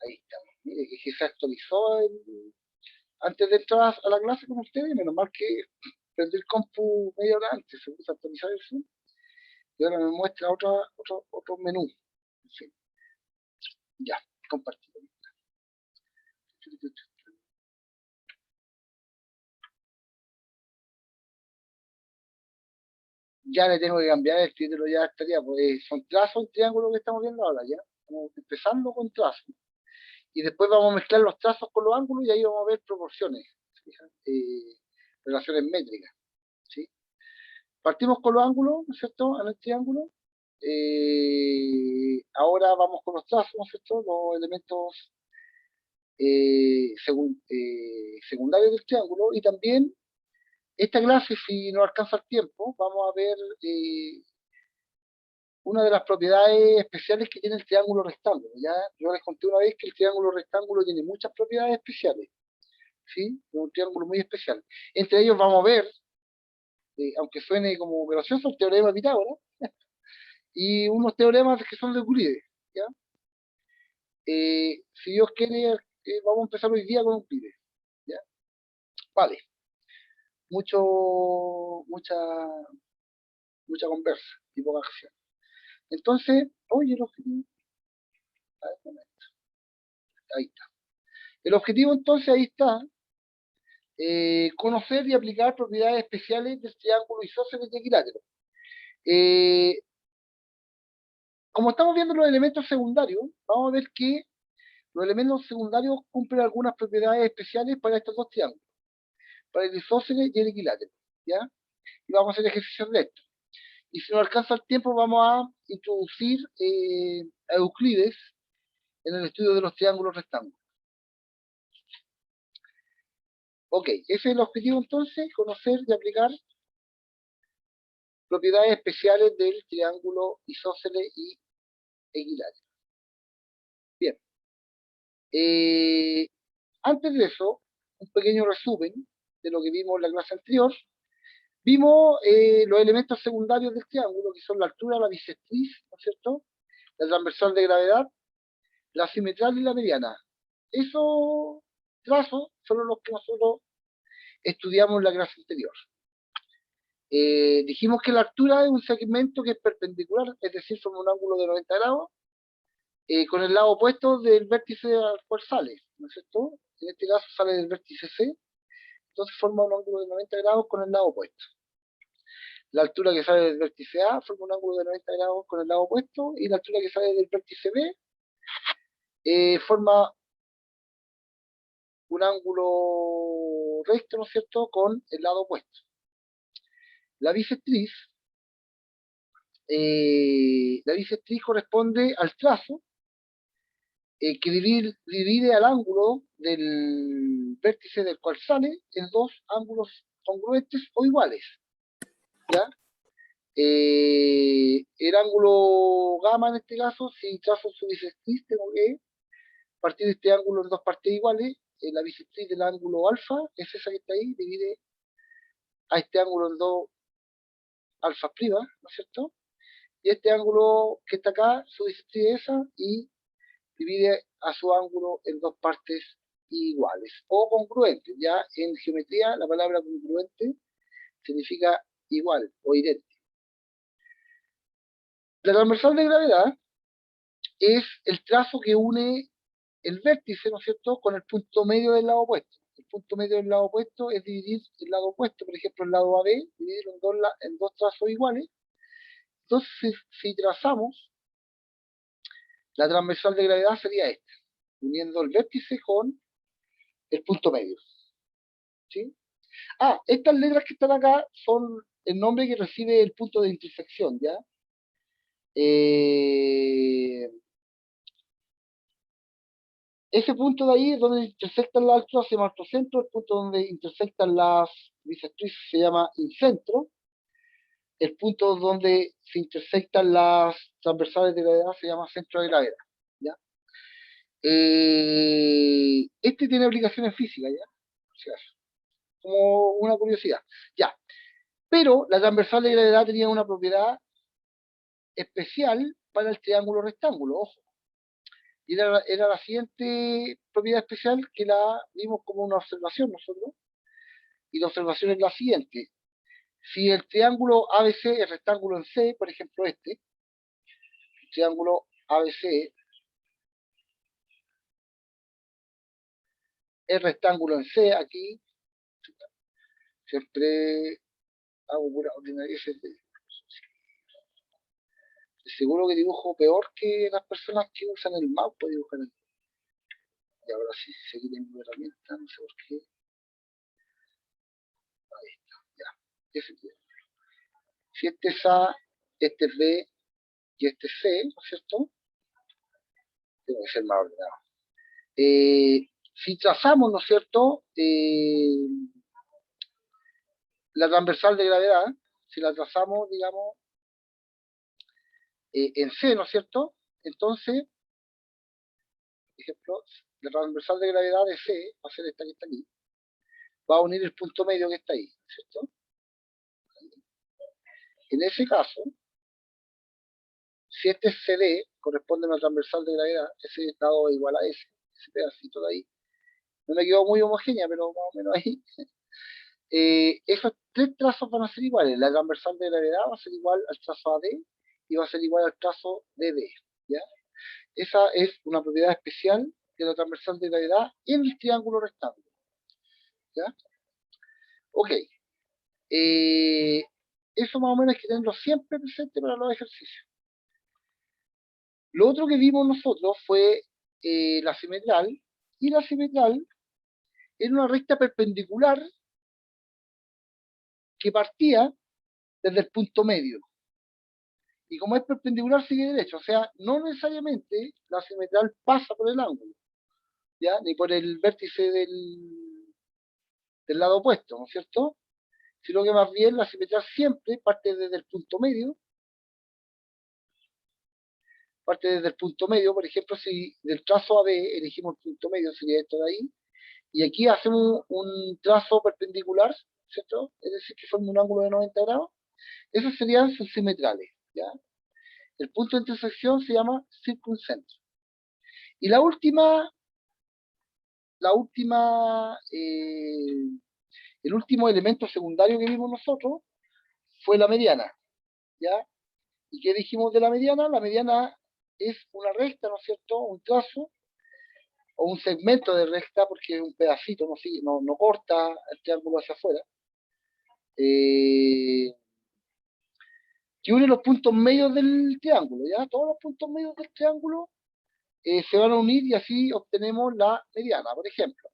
Ahí estamos. Mire que se actualizó antes de entrar a la clase con ustedes, menos mal que prendí el compu media hora antes, se puso a actualizar el Zoom, y ahora me muestra otro menú. En fin, ya, compartido. Ya le tengo que cambiar el título, ya estaría, pues son trazos en triángulo que estamos viendo ahora, ya. Estamos empezando con trazos. Y después vamos a mezclar los trazos con los ángulos y ahí vamos a ver proporciones, relaciones métricas. ¿Sí? Partimos con los ángulos, ¿no es cierto? En el triángulo. Ahora vamos con los trazos, ¿no es cierto? Los elementos secundarios del triángulo. Y también, esta clase, si no alcanza el tiempo, vamos a ver una de las propiedades especiales que tiene el triángulo rectángulo. Ya yo les conté una vez que el triángulo rectángulo tiene muchas propiedades especiales. ¿Sí? Es un triángulo muy especial. Entre ellos vamos a ver, aunque suene como gracioso, el teorema de Pitágoras y unos teoremas que son de Euclides. ¿Ya? Si Dios quiere, vamos a empezar hoy día con Euclides. ¿Ya? Vale. Mucha conversa y poca acción. Entonces, oye, el objetivo. A ver, un momento. Ahí está. El objetivo entonces ahí está. Conocer y aplicar propiedades especiales del triángulo isósceles y equilátero. Como estamos viendo los elementos secundarios, vamos a ver que los elementos secundarios cumplen algunas propiedades especiales para estos dos triángulos, para el isósceles y el equilátero, ¿ya? Y vamos a hacer ejercicios de esto. Y si nos alcanza el tiempo, vamos a introducir a Euclides en el estudio de los triángulos rectángulos. Ok, ese es el objetivo entonces, conocer y aplicar propiedades especiales del triángulo isósceles y equilátero. Bien. Antes de eso, un pequeño resumen de lo que vimos en la clase anterior. Vimos los elementos secundarios del triángulo, que son la altura, la bisectriz, ¿no es cierto? La transversal de gravedad, la simetral y la mediana. Esos trazos son los que nosotros estudiamos en la clase anterior. Dijimos que la altura es un segmento que es perpendicular, es decir, forma un ángulo de 90 grados, con el lado opuesto del vértice al cual sale, ¿no es cierto? En este caso sale del vértice C, entonces forma un ángulo de 90 grados con el lado opuesto. La altura que sale del vértice A forma un ángulo de 90 grados con el lado opuesto, y la altura que sale del vértice B forma un ángulo recto, ¿no es cierto?, con el lado opuesto. La bisectriz corresponde al trazo que divide al ángulo del vértice del cual sale en dos ángulos congruentes o iguales. ¿Ya? El ángulo gamma en este caso, si trazo su bisectriz, tengo que partir de este ángulo en dos partes iguales. La bisectriz del ángulo alfa es esa que está ahí, divide a este ángulo en dos alfas primas, ¿no es cierto? Y este ángulo que está acá, su bisectriz es esa, y divide a su ángulo en dos partes iguales o congruentes. Ya en geometría la palabra congruente significa igual o idéntico. La transversal de gravedad es el trazo que une el vértice, ¿no es cierto?, con el punto medio del lado opuesto. El punto medio del lado opuesto es dividir el lado opuesto, por ejemplo, el lado AB, dividirlo en dos trazos iguales. Entonces, si trazamos, la transversal de gravedad sería esta, uniendo el vértice con el punto medio. ¿Sí? Estas letras que están acá son el nombre que recibe el punto de intersección, ¿ya? Ese punto de ahí es donde intersectan las alturas, se llama centro. El punto donde intersectan las bisectrices se llama incentro. El punto donde se intersectan las transversales de gravedad se llama centro de gravedad, ¿ya? Este tiene aplicaciones físicas, ¿ya? O sea, como una curiosidad, ya. Pero la transversal de gravedad tenía una propiedad especial para el triángulo rectángulo, ojo. Y era la siguiente propiedad especial que la vimos como una observación nosotros. Y la observación es la siguiente. Si el triángulo ABC es rectángulo en C, por ejemplo este, el triángulo ABC es rectángulo en C, aquí, siempre hago pura ordinaria. Seguro que dibujo peor que las personas que usan el mouse para dibujar. Y ahora sí, seguir en mi herramienta, no sé por qué. Ahí está, ya. Ese triángulo. Si este es A, este es B y este es C, ¿no es cierto? Tengo que ser más ordenado. Si trazamos, ¿no es cierto? La transversal de gravedad, si la trazamos, digamos, en C, ¿no es cierto? Entonces, por ejemplo, la transversal de gravedad de C va a ser esta que está aquí, va a unir el punto medio que está ahí, ¿cierto? En ese caso, si este es CD, corresponde a una transversal de gravedad, ese estado es igual a ese pedacito de ahí. No me quedó muy homogénea, pero más o menos ahí. Esos tres trazos van a ser iguales. La transversal de gravedad va a ser igual al trazo AD y va a ser igual al trazo DD. ¿Ya? Esa es una propiedad especial de la transversal de gravedad en el triángulo rectángulo. ¿Ya? Ok. Eso más o menos hay que tenerlo siempre presente para los ejercicios. Lo otro que vimos nosotros fue la simetral, y la simetral era una recta perpendicular que partía desde el punto medio. Y como es perpendicular, sigue derecho. O sea, no necesariamente la simetral pasa por el ángulo, ¿ya? Ni por el vértice del lado opuesto, ¿no es cierto? Sino que más bien la simetral siempre parte desde el punto medio, por ejemplo, si del trazo AB elegimos el punto medio, sería esto de ahí, y aquí hacemos un trazo perpendicular, ¿cierto? Es decir, que forma un ángulo de 90 grados, esos serían sus simetrales, ¿ya? El punto de intersección se llama circuncentro. Y el último elemento secundario que vimos nosotros fue la mediana, ¿ya? ¿Y qué dijimos de la mediana? La mediana es una recta, ¿no es cierto? Un trazo o un segmento de recta, porque es un pedacito, no corta el triángulo hacia afuera, que une los puntos medios del triángulo, ¿ya? Todos los puntos medios del triángulo se van a unir y así obtenemos la mediana. Por ejemplo,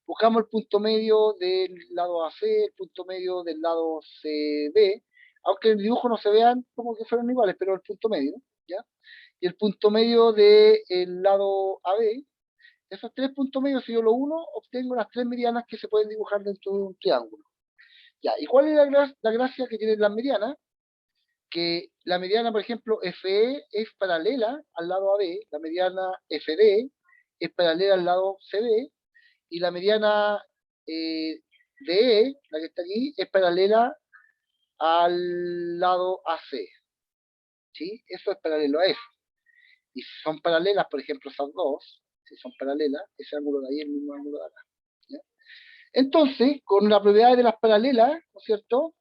buscamos el punto medio del lado AC, el punto medio del lado CB, aunque en el dibujo no se vean como que fueron iguales, pero el punto medio, ¿ya? Y el punto medio del lado AB, esos tres puntos medios, si yo lo uno, obtengo las tres medianas que se pueden dibujar dentro de un triángulo. Ya, ¿y cuál es la gracia que tienen las medianas? Que la mediana, por ejemplo, FE es paralela al lado AB, la mediana FD es paralela al lado CD, y la mediana DE, la que está aquí, es paralela al lado AC. ¿Sí? Eso es paralelo a eso. Y si son paralelas, por ejemplo, esas dos, si son paralelas, ese ángulo de ahí es el mismo ángulo de acá. ¿Ya? Entonces, con la propiedad de las paralelas, ¿no es cierto?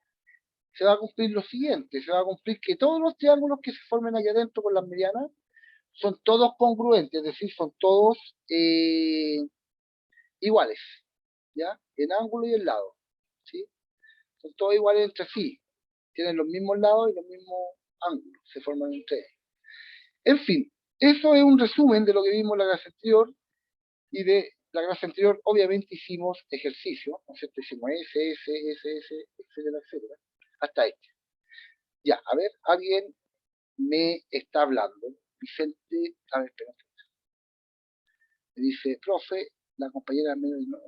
Se va a cumplir lo siguiente, se va a cumplir que todos los triángulos que se formen aquí adentro con las medianas son todos congruentes, es decir, son todos iguales, ¿ya? En ángulo y en lado, ¿sí? Son todos iguales entre sí, tienen los mismos lados y los mismos ángulos, se forman entre ellos. En fin, eso es un resumen de lo que vimos en la clase anterior, y de la clase anterior obviamente hicimos ejercicios, ¿no es cierto? Hicimos S, etcétera, etcétera, hasta este. Ya, a ver, alguien me está hablando. Vicente, a ver, espera. Me dice, profe, la compañera menos no,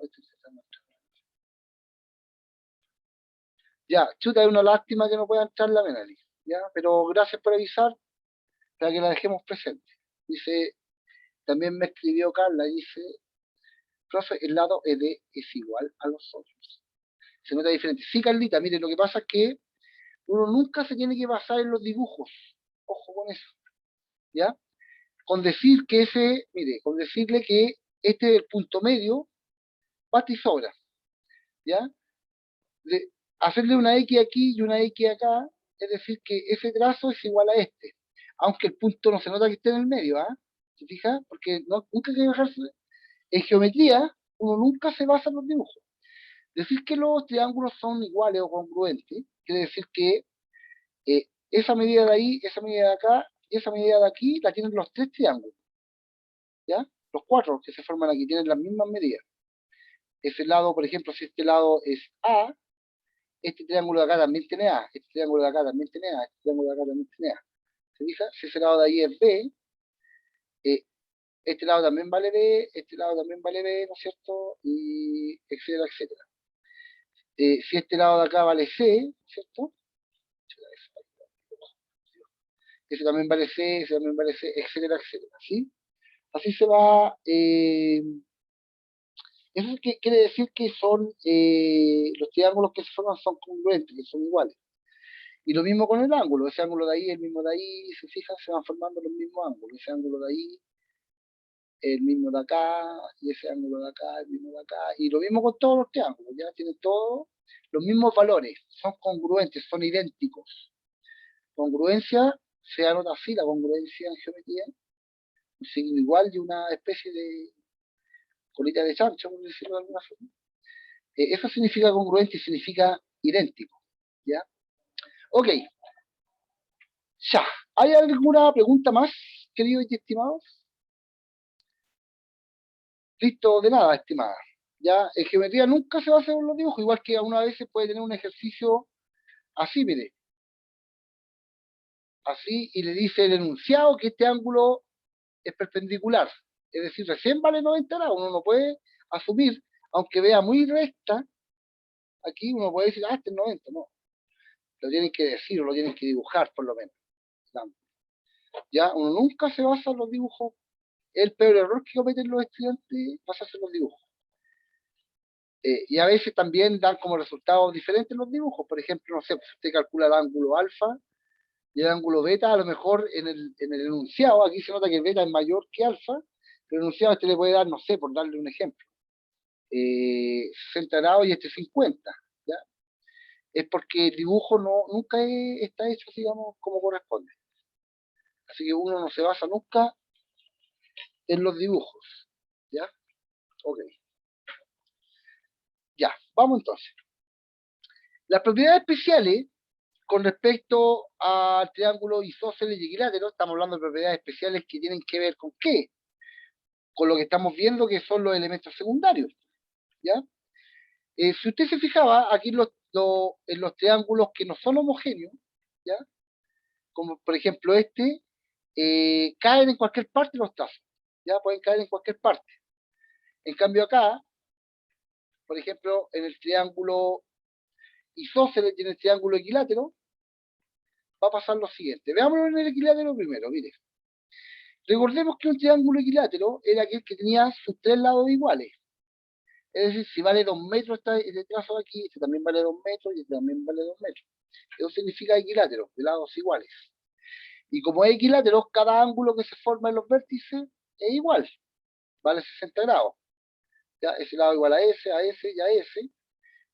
ya, chuta, es una lástima que no pueda entrar la Melanie, ya, pero gracias por avisar para que la dejemos presente. Dice, también me escribió Carla, dice, profe, el lado ED es igual a los otros. Se nota diferente. Sí, Carlita, mire, lo que pasa es que uno nunca se tiene que basar en los dibujos. Ojo con eso, ¿ya? con decir que mire, con decirle que este es el punto medio, basta y sobra, ¿ya? De hacerle una X aquí y una X acá, es decir, que ese trazo es igual a este, aunque el punto no se nota que esté en el medio, ¿ah? ¿Se fija? Porque nunca hay que bajarse. En geometría, uno nunca se basa en los dibujos. Decir que los triángulos son iguales o congruentes, quiere decir que esa medida de ahí, esa medida de acá y esa medida de aquí la tienen los tres triángulos, ¿ya? Los cuatro que se forman aquí tienen las mismas medidas. Ese lado, por ejemplo, si este lado es A, este triángulo de acá también tiene A, este triángulo de acá también tiene A, este triángulo de acá también tiene A. ¿Se fija? Si ese lado de ahí es B, eh, este lado también vale B, este lado también vale B, ¿no es cierto? Y etcétera, etcétera. Si este lado de acá vale C, ¿cierto? Ese también vale C, ese también vale C, etcétera, etcétera, ¿sí? Así se va. Eso quiere decir que son los triángulos que se forman son congruentes, que son iguales. Y lo mismo con el ángulo, ese ángulo de ahí, el mismo de ahí, se fijan, se van formando los mismos ángulos. Ese ángulo de ahí, el mismo de acá, y ese ángulo de acá, el mismo de acá. Y lo mismo con todos los triángulos, ya tienen todos los mismos valores, son congruentes, son idénticos. Congruencia se anota así, la congruencia en geometría, un signo igual y una especie de colita de chancho, por decirlo de alguna forma. Eso significa congruente y significa idéntico, ¿ya? Ok, ya. ¿Hay alguna pregunta más, queridos y estimados? Listo, de nada, estimada. Ya, en geometría nunca se va a hacer los dibujos, igual que algunas veces puede tener un ejercicio así, mire, así, y le dice el enunciado que este ángulo es perpendicular. Es decir, recién vale 90 grados, uno no puede asumir, aunque vea muy recta, aquí uno puede decir, este es 90, no. Lo tienen que decir o lo tienen que dibujar, por lo menos. Ya, uno nunca se basa en los dibujos. El peor error que cometen los estudiantes basarse en los dibujos. Y a veces también dan como resultados diferentes los dibujos. Por ejemplo, no sé, pues usted calcula el ángulo alfa y el ángulo beta, a lo mejor en el enunciado, aquí se nota que beta es mayor que alfa, pero el enunciado este le puede dar, no sé, por darle un ejemplo, 60 grados y este 50, ¿ya? Es porque el dibujo nunca está hecho, digamos, como corresponde. Así que uno no se basa nunca en los dibujos, ¿ya? Ok. Ya, vamos entonces. Las propiedades especiales con respecto al triángulo isósceles y equilátero, estamos hablando de propiedades especiales que tienen que ver con qué, con lo que estamos viendo que son los elementos secundarios, ¿ya? Si usted se fijaba, aquí en los triángulos que no son homogéneos, ¿ya? Como por ejemplo este, caen en cualquier parte los trazos, ¿ya? Pueden caer en cualquier parte. En cambio acá, por ejemplo, en el triángulo isósceles y en el triángulo equilátero, va a pasar lo siguiente. Veámoslo en el equilátero primero, mire. Recordemos que un triángulo equilátero era aquel que tenía sus tres lados iguales. Es decir, si vale 2 metros este trazo de aquí, este también vale 2 metros y este también vale 2 metros. Eso significa equilátero, de lados iguales. Y como es equilátero, cada ángulo que se forma en los vértices es igual, vale 60 grados. ¿Ya? Ese lado igual a ese y a ese.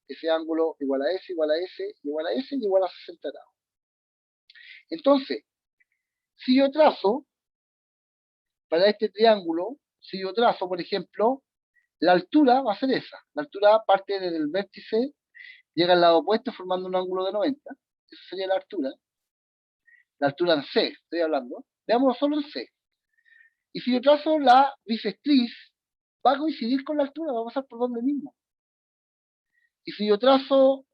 Ese ángulo igual a ese, igual a ese, igual a ese y igual a 60 grados. Entonces, si yo trazo, para este triángulo, si yo trazo, por ejemplo, la altura va a ser esa. La altura parte desde el vértice, llega al lado opuesto formando un ángulo de 90. Esa sería la altura. La altura en C, estoy hablando. Veamos solo en C. Y si yo trazo la bisectriz, va a coincidir con la altura, va a pasar por donde mismo. Y si yo trazo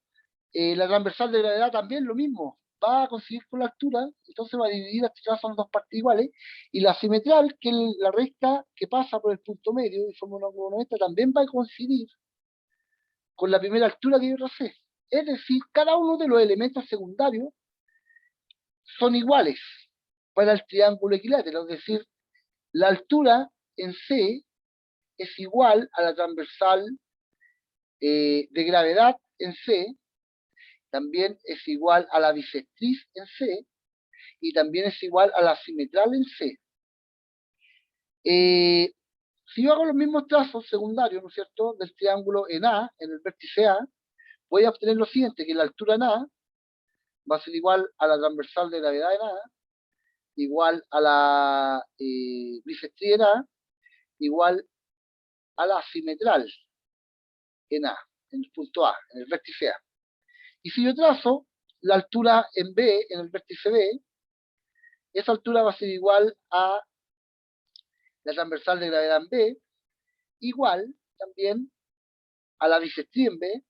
la transversal de gravedad, también lo mismo. Va a coincidir con la altura, entonces va a dividir este trazo en dos partes iguales. Y la simetral, que es la recta que pasa por el punto medio y forma un ángulo 90, también va a coincidir con la primera altura que yo tracé. Es decir, cada uno de los elementos secundarios son iguales para el triángulo equilátero, es decir, la altura en C es igual a la transversal de gravedad en C, también es igual a la bisectriz en C y también es igual a la simetral en C. Si yo hago los mismos trazos secundarios, ¿no es cierto?, del triángulo en A, en el vértice A, voy a obtener lo siguiente, que la altura en A va a ser igual a la transversal de gravedad en A, igual a la bisectriz en A, igual a la simetral en A, en el punto A, en el vértice A. Y si yo trazo la altura en B, en el vértice B, esa altura va a ser igual a la transversal de gravedad en B, igual también a la bisectriz en B,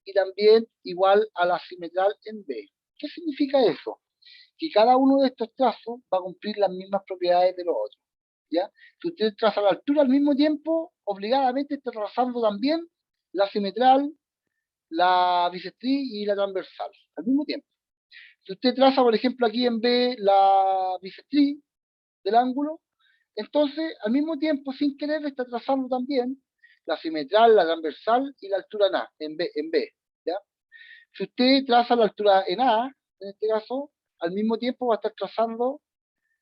y también igual a la simetral en B. ¿Qué significa eso? Que cada uno de estos trazos va a cumplir las mismas propiedades de los otros. ¿Ya? Si usted traza la altura al mismo tiempo, obligadamente está trazando también la simetral, la bisectriz y la transversal al mismo tiempo. Si usted traza, por ejemplo, aquí en B la bisectriz del ángulo, entonces al mismo tiempo, sin querer, está trazando también la simetral, la transversal y la altura en A, en B. ¿Ya? Si usted traza la altura en A, en este caso, al mismo tiempo va a estar trazando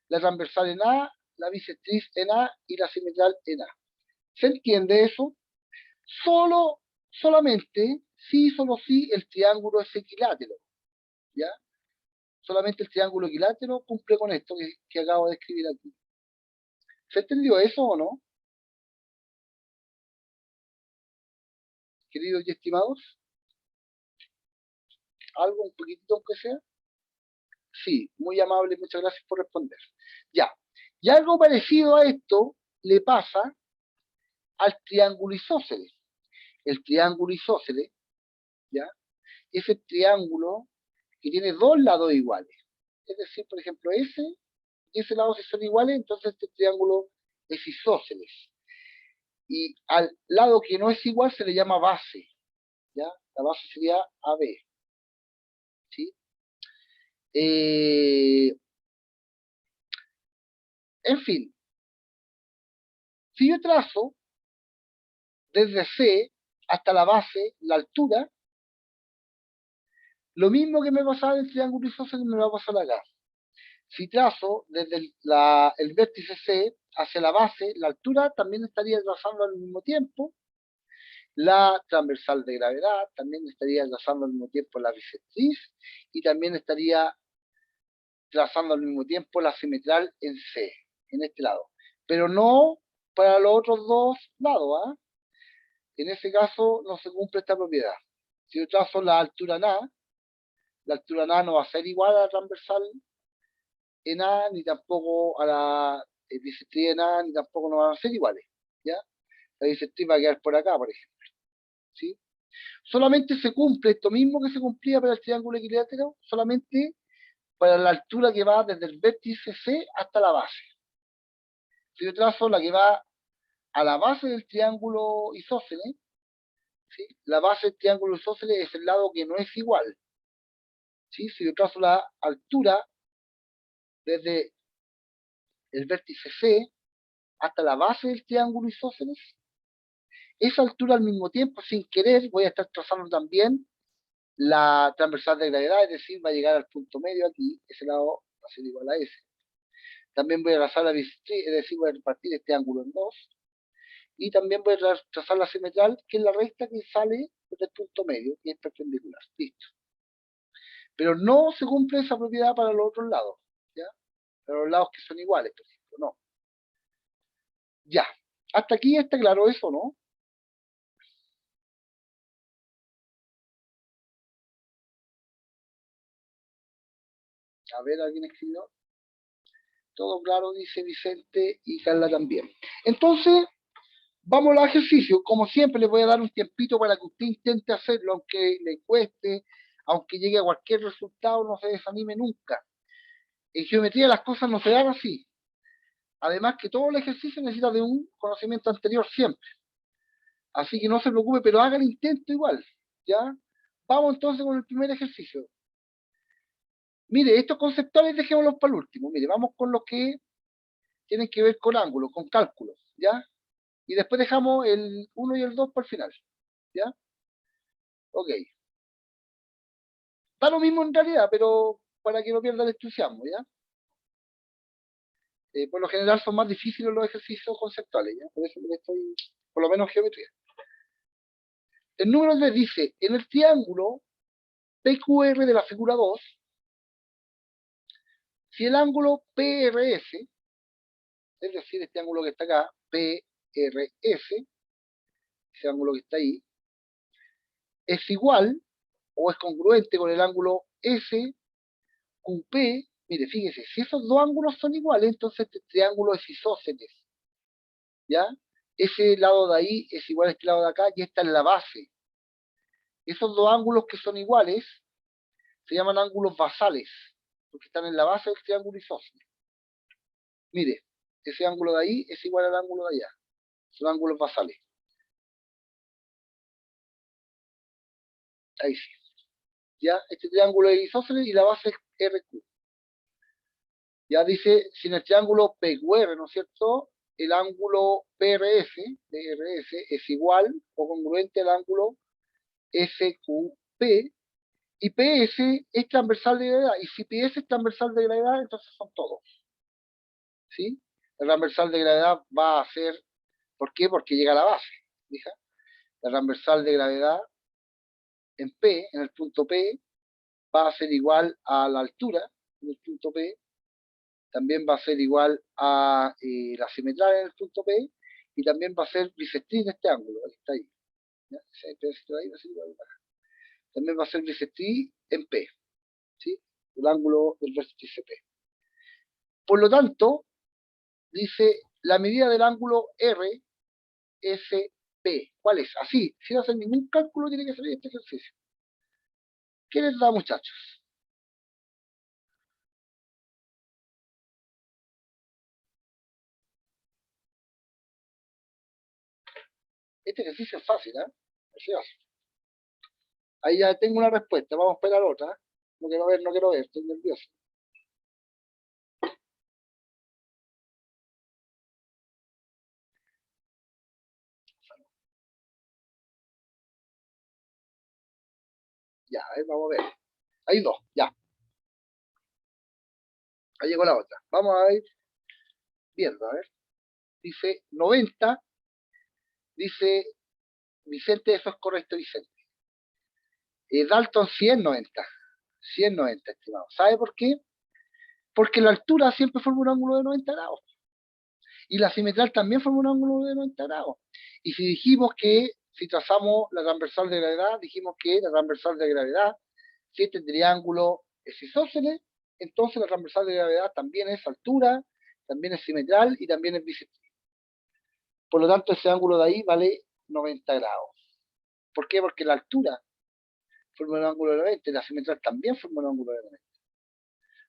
la transversal en A, la bisectriz en A y la simetral en A. ¿Se entiende eso? Solamente, solo si el triángulo es equilátero, ¿ya? Solamente el triángulo equilátero cumple con esto que acabo de escribir aquí. ¿Se entendió eso o no? Queridos y estimados, ¿algo un poquitito aunque sea? Sí, muy amable, muchas gracias por responder. Ya. Y algo parecido a esto le pasa al triángulo isósceles. El triángulo isósceles, ¿ya? Es el triángulo que tiene dos lados iguales. Es decir, por ejemplo, ese y ese lado si son iguales, entonces este triángulo es isósceles. Y al lado que no es igual se le llama base, ¿ya? La base sería AB, ¿sí? En fin, si yo trazo desde C hasta la base, la altura, lo mismo que me pasaba en el triángulo isósceles me va a pasar acá. Si trazo desde el vértice C hacia la base, la altura también estaría trazando al mismo tiempo. La transversal de gravedad también estaría trazando al mismo tiempo la bisectriz y también estaría trazando al mismo tiempo la simetral en C, en este lado. Pero no para los otros dos lados, ¿ah? En ese caso no se cumple esta propiedad. Si yo trazo la altura en A, la altura en A no va a ser igual a la transversal en A, ni tampoco a la bisectriz en A, ni tampoco no van a ser iguales, ¿ya? La bisectriz va a quedar por acá, por ejemplo, ¿sí? Solamente se cumple esto mismo que se cumplía para el triángulo equilátero, solamente para la altura que va desde el vértice C hasta la base. Si yo trazo la que va a la base del triángulo isósceles, ¿sí? La base del triángulo isósceles es el lado que no es igual, ¿sí? Si yo trazo la altura desde el vértice C hasta la base del triángulo isósceles, esa altura al mismo tiempo, sin querer, voy a estar trazando también la transversal de gravedad, es decir, va a llegar al punto medio aquí, ese lado va a ser igual a ese. También voy a trazar la bisectriz, es decir, voy a repartir este ángulo en dos. Y también voy a trazar la simetral, que es la recta que sale del punto medio, que es perpendicular. Listo. Pero no se cumple esa propiedad para los otros lados, ¿ya? Para los lados que son iguales, por ejemplo, no. Ya. Hasta aquí está claro eso, ¿no? A ver, ¿alguien escribió? Todo claro, dice Vicente y Carla también. Entonces, vamos al ejercicio. Como siempre, les voy a dar un tiempito para que usted intente hacerlo, aunque le cueste, aunque llegue a cualquier resultado, no se desanime nunca. En geometría las cosas no se dan así. Además que todo el ejercicio necesita de un conocimiento anterior siempre. Así que no se preocupe, pero haga el intento igual. ¿Ya? Vamos entonces con el primer ejercicio. Mire, estos conceptuales dejémoslos para el último. Mire, vamos con los que tienen que ver con ángulos, con cálculos. ¿Ya? Y después dejamos el 1 y el 2 para el final. ¿Ya? Ok. Da lo mismo en realidad, pero para que no pierda el entusiasmo, ¿ya? Por lo general son más difíciles los ejercicios conceptuales, ¿ya? Por eso que estoy, por lo menos geometría. El número 3 dice, en el triángulo PQR de la figura 2, si el ángulo PRS, es decir, este ángulo que está acá, PRS, ese ángulo que está ahí, es igual o es congruente con el ángulo SQP, mire, fíjese, si esos dos ángulos son iguales, entonces este triángulo es isósceles, ¿ya? Ese lado de ahí es igual a este lado de acá y esta es la base. Esos dos ángulos que son iguales se llaman ángulos basales, porque están en la base del triángulo isósceles. Mire, ese ángulo de ahí es igual al ángulo de allá. Son ángulos basales. Ahí sí. Ya, este triángulo es isósceles y la base es RQ. Ya dice, si en el triángulo PQR, ¿no es cierto? El ángulo PRS es igual o congruente al ángulo SQP, y PS es transversal de gravedad. Y si PS es transversal de gravedad, entonces son todos. ¿Sí? El transversal de gravedad va a ser, ¿por qué? Porque llega a la base. ¿Fija? La transversal de gravedad en P, en el punto P, va a ser igual a la altura en el punto P, también va a ser igual a la simetría en el punto P, y también va a ser bisectriz de este ángulo, que está ahí. ¿Ya? Ahí va a ser igual a también va a ser bisectriz en P, ¿sí? El ángulo del vértice P. Por lo tanto, dice la medida del ángulo RSP. ¿Cuál es? Así, sin hacer ningún cálculo, tiene que salir este ejercicio. ¿Qué les da, muchachos? Este ejercicio es fácil, ¿eh? Precioso. Ahí ya tengo una respuesta. Vamos a esperar otra. No quiero ver, no quiero ver, estoy nervioso. Ya, vamos a ver. Hay dos, ya. Ahí llegó la otra. Vamos a ir viendo, a ver. Dice 90. Dice Vicente, eso es correcto, Vicente. Dalton 190. 190, estimado. ¿Sabe por qué? Porque la altura siempre forma un ángulo de 90 grados. Y la simetral también forma un ángulo de 90 grados. Y si dijimos que, si trazamos la transversal de gravedad, dijimos que la transversal de gravedad, si este triángulo es isósceles, entonces la transversal de gravedad también es altura, también es simetral y también es bisectriz. Por lo tanto, ese ángulo de ahí vale 90 grados. ¿Por qué? Porque la altura forma un ángulo de 90 y la simetral también forma un ángulo de 90.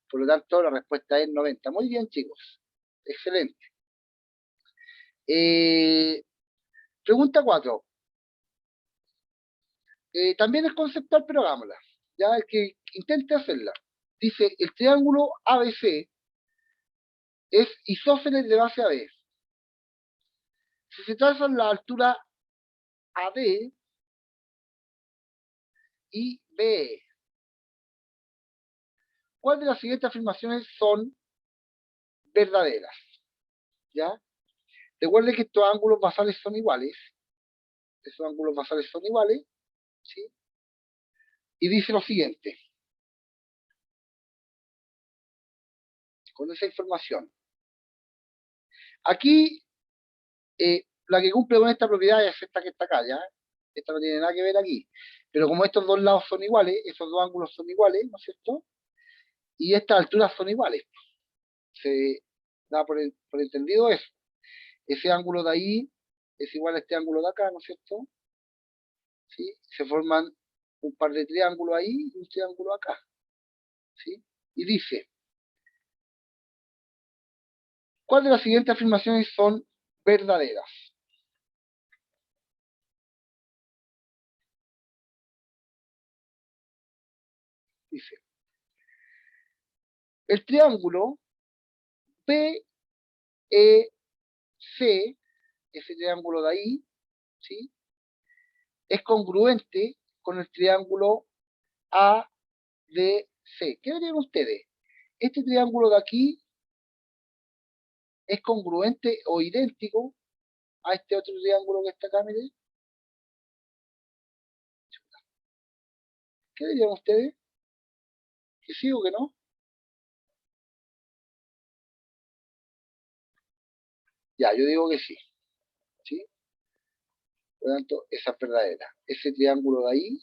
Por lo tanto, la respuesta es 90. Muy bien, chicos. Excelente. Pregunta 4. También es conceptual, pero hagámosla. Ya el que intente hacerla. Dice, el triángulo ABC es isósceles de base a B. Si se trazan la altura AD y BE, ¿cuál de las siguientes afirmaciones son verdaderas? ¿Ya? Recuerden que estos ángulos basales son iguales. Estos ángulos basales son iguales. ¿Sí? Y dice lo siguiente. Con esa información. Aquí, la que cumple con esta propiedad es esta que está acá, ¿ya? Esta no tiene nada que ver aquí. Pero como estos dos lados son iguales, esos dos ángulos son iguales, ¿no es cierto? Y estas alturas son iguales. Se da por entendido eso. Ese ángulo de ahí es igual a este ángulo de acá, ¿no es cierto? ¿Sí? Se forman un par de triángulos ahí y un triángulo acá. ¿Sí? Y dice, ¿cuál de las siguientes afirmaciones son verdaderas? Dice, el triángulo PEC, ese triángulo de ahí, ¿sí? Es congruente con el triángulo ADC. ¿Qué dirían ustedes? Este triángulo de aquí es congruente o idéntico a este otro triángulo que está acá, miren. ¿Qué dirían ustedes? ¿Que sí o que no? Ya, yo digo que sí. ¿Sí? Por lo tanto, esa es verdadera. Ese triángulo de ahí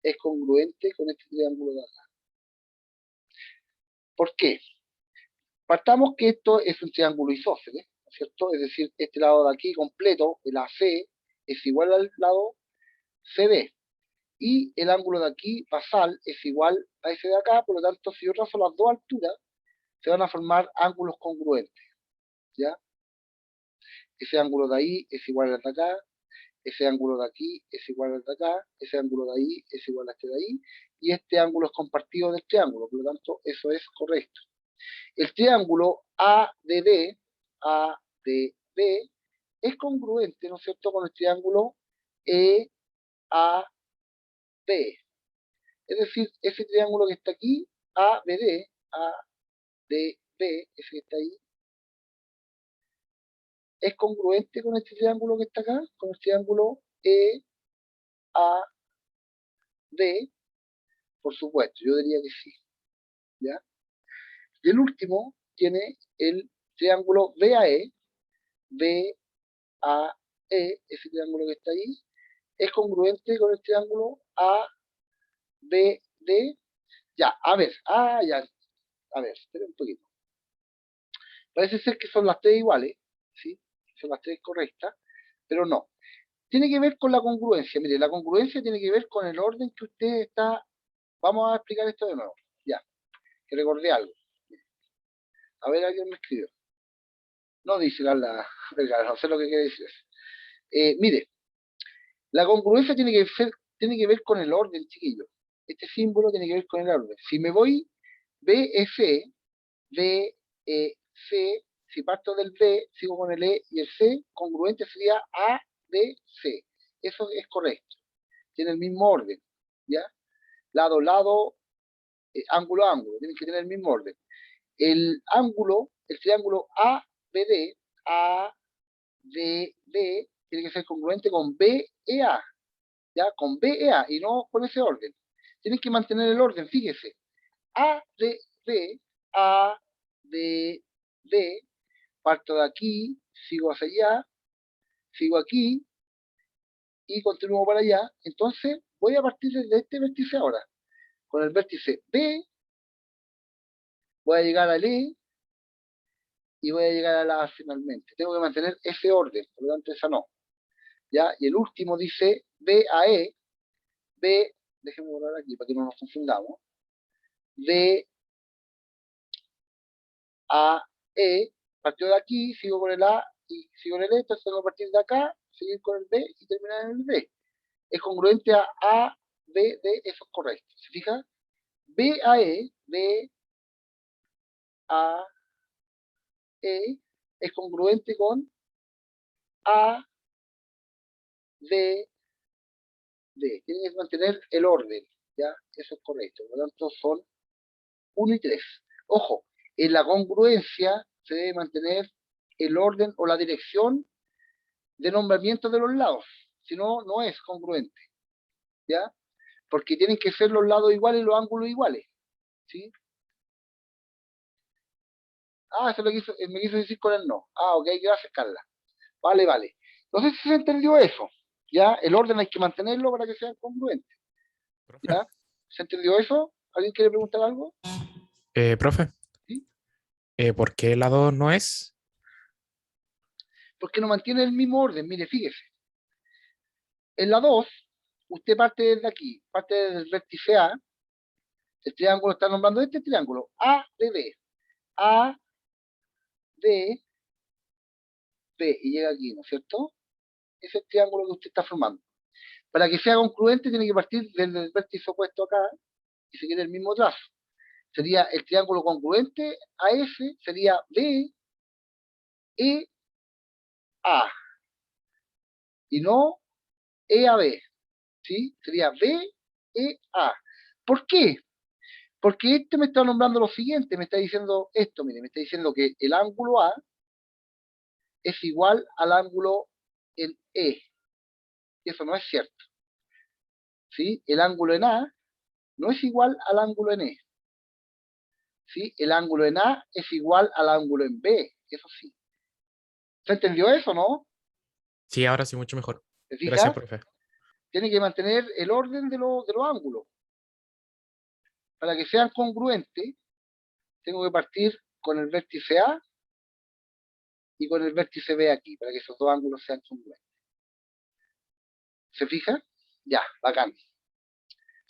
es congruente con este triángulo de acá. ¿Por qué? Partamos que esto es un triángulo isósceles, ¿no es cierto? Es decir, este lado de aquí completo, el AC, es igual al lado CD. Y el ángulo de aquí, basal, es igual a ese de acá. Por lo tanto, si yo trazo las dos alturas, se van a formar ángulos congruentes. ¿Ya? Ese ángulo de ahí es igual al de acá, ese ángulo de aquí es igual al de acá, ese ángulo de ahí es igual a este de ahí, y este ángulo es compartido del triángulo, por lo tanto, eso es correcto. El triángulo ADB, ADB, es congruente, ¿no es cierto?, con el triángulo EAB. Es decir, ese triángulo que está aquí, ABD, ADB, ese que está ahí, es congruente con este triángulo que está acá, con el triángulo EAD, por supuesto, yo diría que sí, ¿ya? Y el último tiene el triángulo BAE, BAE, ese triángulo que está ahí, es congruente con el triángulo ABD. Ya, a ver, ya, a ver, espera un poquito. Parece ser que son las tres iguales, ¿sí? Son las tres correctas, pero no. Tiene que ver con la congruencia. Mire, la congruencia tiene que ver con el orden que usted está. Vamos a explicar esto de nuevo. Ya, que recordé algo. A ver, alguien me escribió. No dice la no sé lo que quiere decir. Mire, la congruencia tiene que ver con el orden, chiquillo. Este símbolo tiene que ver con el orden. Si me voy BF, BEC, si parto del B, sigo con el E y el C, congruente sería ADC. Eso es correcto. Tiene el mismo orden. ¿Ya? Lado, lado, ángulo, ángulo. Tienen que tener el mismo orden. El ángulo, el triángulo ABD, ADB, tiene que ser congruente con BEA. ¿Ya? Con BEA y no con ese orden. Tienen que mantener el orden, fíjese. ADB, ADB, parto de aquí, sigo hacia allá, sigo aquí y continúo para allá. Entonces voy a partir desde este vértice ahora. Con el vértice B voy a llegar al E y voy a llegar a la A finalmente. Tengo que mantener ese orden, por lo tanto esa no. ¿Ya? Y el último dice B a E, B, déjenme borrar aquí para que no nos confundamos, B a E, partió de aquí, sigo con el A y sigo con el E, entonces tengo que partir de acá, seguir con el B y terminar en el B. Es congruente a B, D, eso es correcto. ¿Se fija? B a E, B a E, es congruente con A, D, D. Tienen que mantener el orden, ¿ya? Eso es correcto. Por lo tanto, son 1 y 3. Ojo, en la congruencia se debe mantener el orden o la dirección de nombramiento de los lados. Si no, no es congruente, ¿ya? Porque tienen que ser los lados iguales y los ángulos iguales, ¿sí? Eso es lo que me quiso decir con el no. Ok, gracias, Carla. Vale, vale. Entonces se entendió eso, ¿ya? El orden hay que mantenerlo para que sean congruentes, Profe. ¿ya? ¿Se entendió eso? ¿Alguien quiere preguntar algo? Profe, ¿Sí? ¿por qué la 2 no es? Porque no mantiene el mismo orden. Mire, fíjese. En la 2, usted parte desde aquí, parte del vértice A, el triángulo está nombrando este triángulo, A de B, A de B, y llega aquí, ¿no es cierto? Ese es el triángulo que usted está formando. Para que sea concluente, tiene que partir desde el vértice opuesto acá y seguir el mismo trazo. Sería el triángulo congruente a F, sería B, E, A, y no E a B, ¿sí? Sería B, E, A. ¿Por qué? Porque este me está nombrando lo siguiente, me está diciendo esto, mire, me está diciendo que el ángulo A es igual al ángulo en E. Y eso no es cierto. ¿Sí? El ángulo en A no es igual al ángulo en E. ¿Sí? El ángulo en A es igual al ángulo en B. Eso sí. ¿Se entendió eso, no? Sí, ahora sí, mucho mejor. ¿Te Gracias, fijas? profe. Tiene que mantener el orden de los ángulos. Para que sean congruentes, tengo que partir con el vértice A y con el vértice B aquí, para que esos dos ángulos sean congruentes. ¿Se fija? Ya, bacán.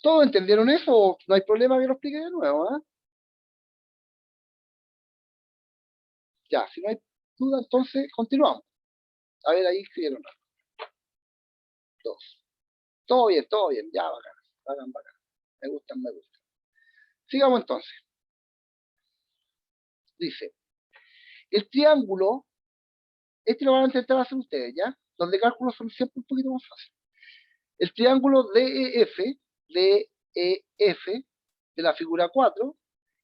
¿Todos entendieron eso? No hay problema que lo explique de nuevo, ¿eh? Ya, si no hay duda, entonces continuamos. A ver, ahí escribieron dos. Todo bien, ya, bacán, bacán, bacán. Me gustan, me gustan. Sigamos entonces. Dice, el triángulo, este lo van a intentar hacer ustedes, ¿ya? Los de cálculo son siempre un poquito más fáciles. El triángulo DEF de la figura 4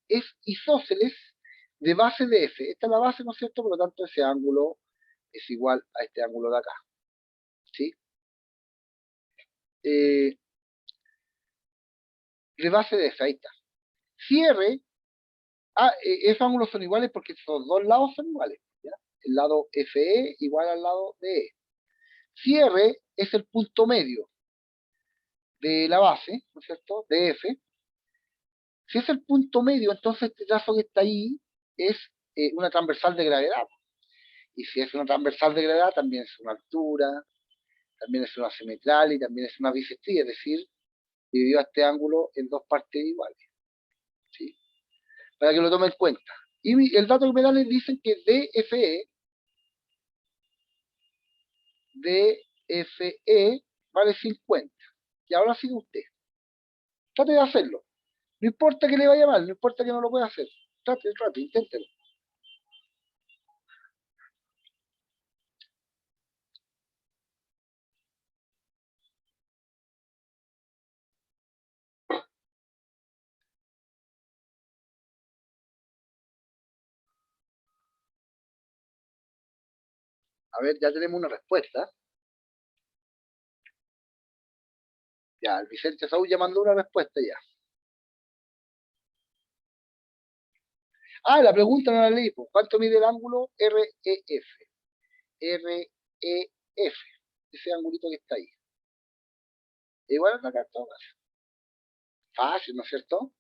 es isósceles de base de F. Esta es la base, ¿no es cierto? Por lo tanto, ese ángulo es igual a este ángulo de acá. ¿Sí? De base de F, ahí está. Cierre, esos ángulos son iguales porque esos dos lados son iguales. ¿Ya? El lado FE igual al lado de E. Cierre es el punto medio de la base, ¿no es cierto? De F. Si es el punto medio, entonces este trazo que está ahí es una transversal de gravedad. Y si es una transversal de gravedad, también es una altura, también es una simetral y también es una bisectriz, es decir, dividió este ángulo en dos partes iguales. ¿Sí? Para que lo tomen en cuenta. Y el dato que me dan les dicen que DFE vale 50. Y ahora sigue usted. Trate de hacerlo. No importa que le vaya mal, no importa que no lo pueda hacer. Trate, inténtelo. A ver, ya tenemos una respuesta. Ya, el Vicente Saúl ya mandó una respuesta ya. Ah, la pregunta no la leí. Pues. ¿Cuánto mide el ángulo REF? REF. Ese angulito que está ahí. Igual es la carta. Fácil, ¿no es cierto?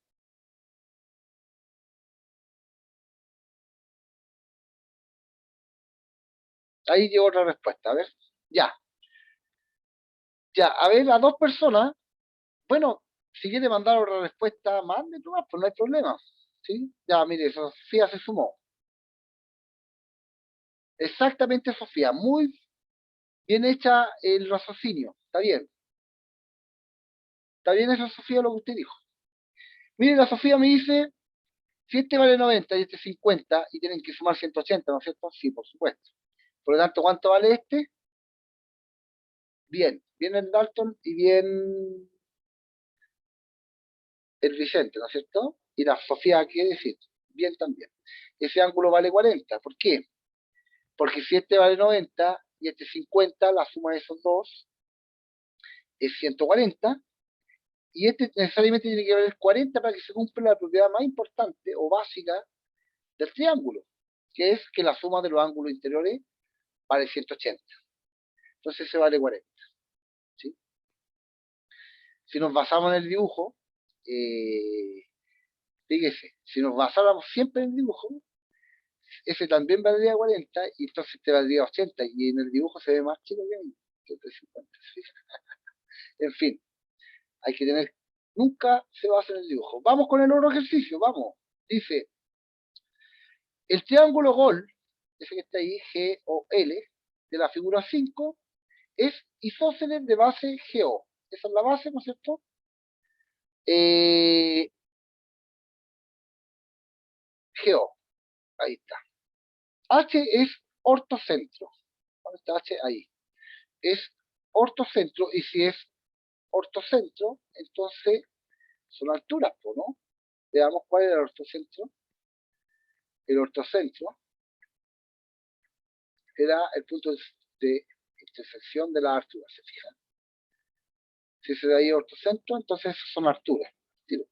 Ahí llegó otra respuesta. A ver. Ya. Ya, a ver, a dos personas. Bueno, si quiere mandar otra respuesta, mande nomás, pues no hay problema. ¿Sí? Ya, mire, Sofía se sumó. Exactamente, Sofía. Muy bien hecha el raciocinio. Está bien. Está bien eso, Sofía, lo que usted dijo. Mire, la Sofía me dice, si este vale 90 y este 50, y tienen que sumar 180, ¿no es cierto? Sí, por supuesto. Por lo tanto, ¿cuánto vale este? Bien. Bien el Dalton y bien el Vicente, ¿no es cierto? Y la Sofía, ¿qué decir? Bien también. Ese ángulo vale 40. ¿Por qué? Porque si este vale 90 y este 50, la suma de esos dos es 140. Y este necesariamente tiene que valer 40 para que se cumpla la propiedad más importante o básica del triángulo, que es que la suma de los ángulos interiores vale 180. Entonces se vale 40. ¿Sí? Si nos basamos en el dibujo, fíjese, si nos basáramos siempre en el dibujo, ese también valdría 40 y entonces te valdría 80 y en el dibujo se ve más chico que ahí, que 350. ¿Sí? En fin, hay que tener, nunca se basa en el dibujo. Vamos con el otro ejercicio, vamos. Dice, el triángulo GOL, ese que está ahí, G-O-L, de la figura 5, es isósceles de base GO. Esa es la base, ¿no es cierto? Eh, GO, ahí está. H es ortocentro. ¿Dónde está H? Ahí. Es ortocentro, y si es ortocentro, entonces son alturas, ¿no? Veamos cuál era el ortocentro. El ortocentro era el punto de intersección de las alturas, ¿se fijan? Si ese de ahí es ortocentro, entonces son alturas. Tiro.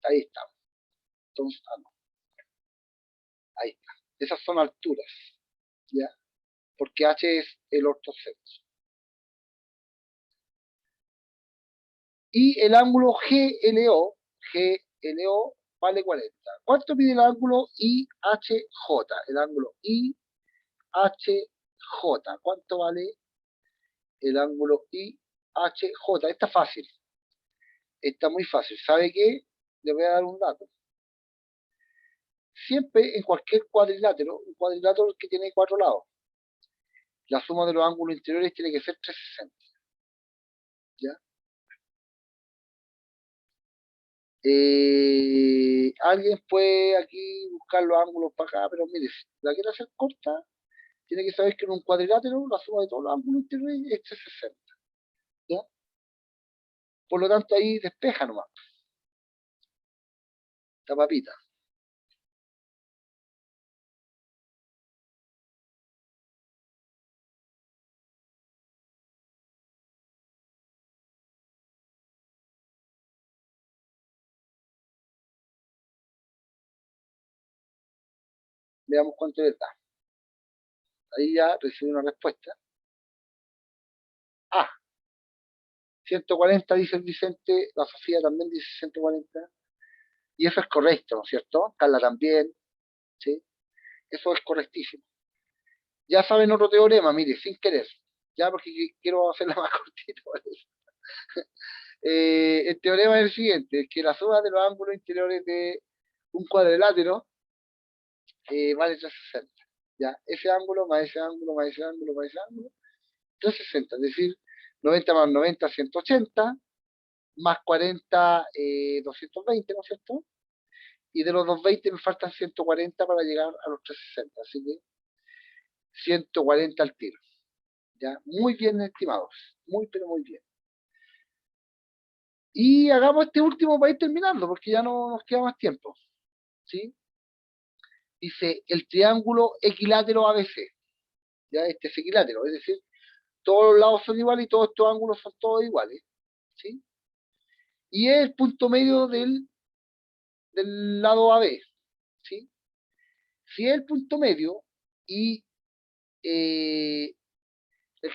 Ahí estamos. Entonces, no. Ahí está. Esas son alturas, ¿ya? Porque H es el ortocentro. Y el ángulo GLO vale 40. ¿Cuánto mide el ángulo IHJ? El ángulo IHJ. ¿Cuánto vale el ángulo IHJ? Está fácil. Está muy fácil. ¿Sabe qué? Le voy a dar un dato. Siempre en cualquier cuadrilátero, un cuadrilátero que tiene 4 lados, la suma de los ángulos interiores tiene que ser 360. ¿Ya? Alguien puede aquí buscar los ángulos para acá, pero mire, si la quiere hacer corta, tiene que saber que en un cuadrilátero la suma de todos los ángulos interiores es 360. ¿Ya? Por lo tanto, ahí despeja nomás. La papita. Veamos cuánto es. Ahí ya recibí una respuesta. Ah, 140 dice el Vicente, la Sofía también dice 140. Y eso es correcto, ¿no es cierto? Carla también, ¿sí? Eso es correctísimo. Ya saben otro teorema, mire, sin querer. Ya porque quiero hacerla más cortita. El teorema es el siguiente, es que la suma de los ángulos interiores de un cuadrilátero vale 360. Ya, ese ángulo más ese ángulo más ese ángulo más ese ángulo, 360, es decir, 90 más 90, 180, más 40, 220, ¿no es cierto? Y de los 220 me faltan 140 para llegar a los 360, así que 140 al tiro. ¿Ya? Muy bien estimados, muy pero muy bien. Y hagamos este último para ir terminando, porque ya no nos queda más tiempo. ¿Sí? Dice el triángulo equilátero ABC. ¿Ya? Este es equilátero, es decir, todos los lados son iguales y todos estos ángulos son todos iguales. ¿Sí? Y es el punto medio del lado AB. ¿Sí? Si es el punto medio y el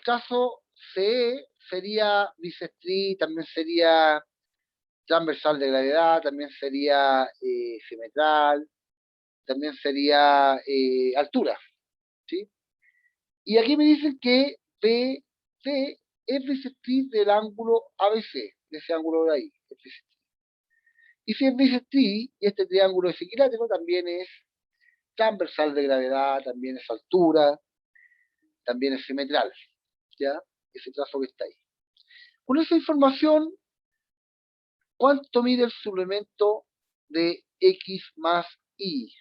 caso CE sería bisectriz, también sería transversal de gravedad, también sería simetral, también sería altura, ¿sí? Y aquí me dicen que BC es bisectriz del ángulo ABC, de ese ángulo de ahí. Y si es bisectriz, y este triángulo es equilátero, también es transversal de gravedad, también es altura, también es simetral, ¿ya? Ese trazo que está ahí. Con esa información, ¿cuánto mide el suplemento de X más Y?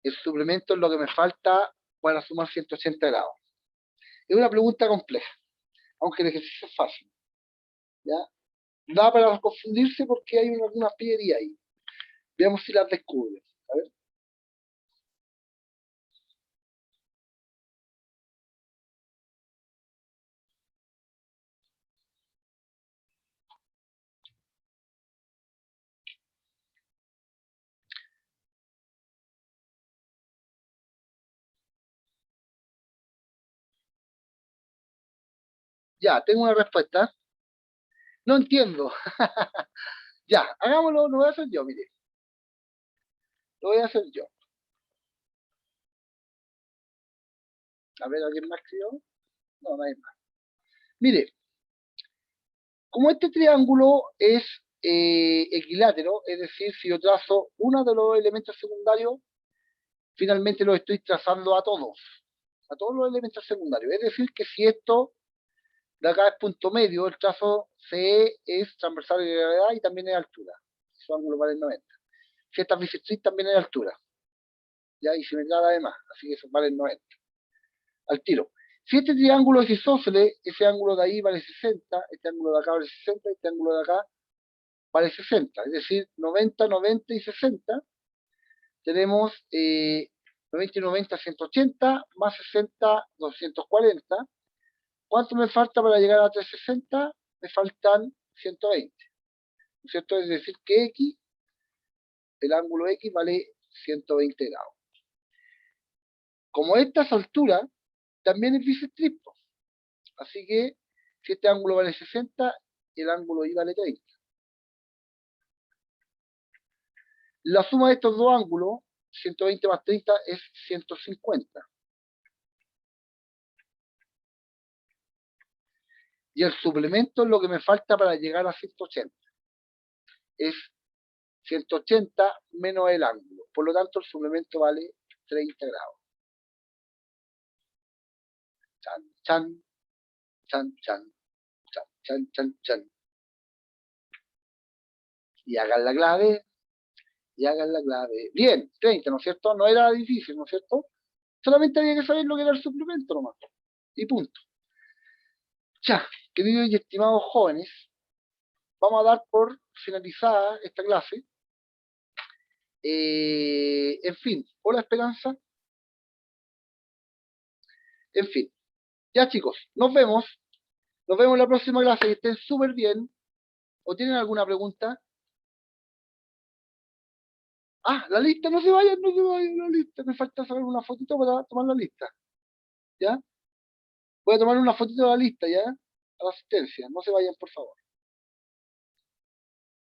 El suplemento es lo que me falta para sumar 180 grados. Es una pregunta compleja, aunque el ejercicio es fácil. ¿Ya? Da para confundirse porque hay algunas pillerías ahí. Veamos si las descubren. A ver. Ya, tengo una respuesta. No entiendo. Ya, hagámoslo, lo voy a hacer yo, mire. Lo voy a hacer yo. A ver, ¿alguien más escribió? No, nadie más. Mire, como este triángulo es equilátero, es decir, si yo trazo uno de los elementos secundarios, finalmente lo estoy trazando a todos los elementos secundarios. Es decir, que si esto de acá es punto medio, el trazo CE es transversal de gravedad y también es altura. Su ángulo vale 90. Si esta es bisectriz también es altura. Ya, y simetral además, así que eso vale 90. Al tiro. Si este triángulo es isósceles, ese ángulo de ahí vale 60, este ángulo de acá vale 60, este ángulo de acá vale 60. Es decir, 90, 90 y 60. Tenemos 90 y 90, 180, más 60, 240. ¿Cuánto me falta para llegar a 360? Me faltan 120. ¿No es cierto? Es decir, que X, el ángulo X vale 120 grados. Como esta es altura, también es bisectriz. Así que, si este ángulo vale 60, el ángulo Y vale 30. La suma de estos dos ángulos, 120 más 30, es 150. Y el suplemento es lo que me falta para llegar a 180. Es 180 menos el ángulo. Por lo tanto, el suplemento vale 30 grados. Chan, chan, chan, chan, chan, chan, chan, chan. Y hagan la clave. Y hagan la clave. Bien, 30, ¿no es cierto? No era difícil, ¿no es cierto? Solamente había que saber lo que era el suplemento nomás. Y punto. Ya, queridos y estimados jóvenes, vamos a dar por finalizada esta clase. En fin, hola Esperanza. En fin, ya chicos, nos vemos. Nos vemos en la próxima clase. Que estén súper bien. ¿O tienen alguna pregunta? Ah, la lista, no se vayan, no se vayan, la lista. Me falta sacar una fotito para tomar la lista. ¿Ya? Voy a tomar una fotito de la lista, ¿ya? A la asistencia. No se vayan, por favor.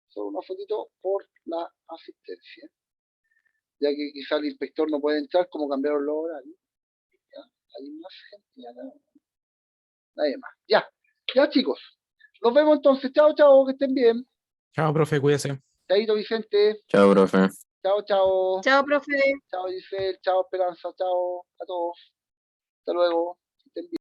Solo una fotito por la asistencia. Ya que quizá el inspector no puede entrar como cambiaron los horarios. ¿Ya? Hay más gente ya. Nadie más. Ya. Ya, chicos. Nos vemos entonces. Chao, chao. Que estén bien. Chao, profe, cuídese. Chaito, Vicente. Chao, profe. Chao, chao. Chao, profe. Chao, Giselle. Chao, Esperanza. Chao a todos. Hasta luego. Que estén bien.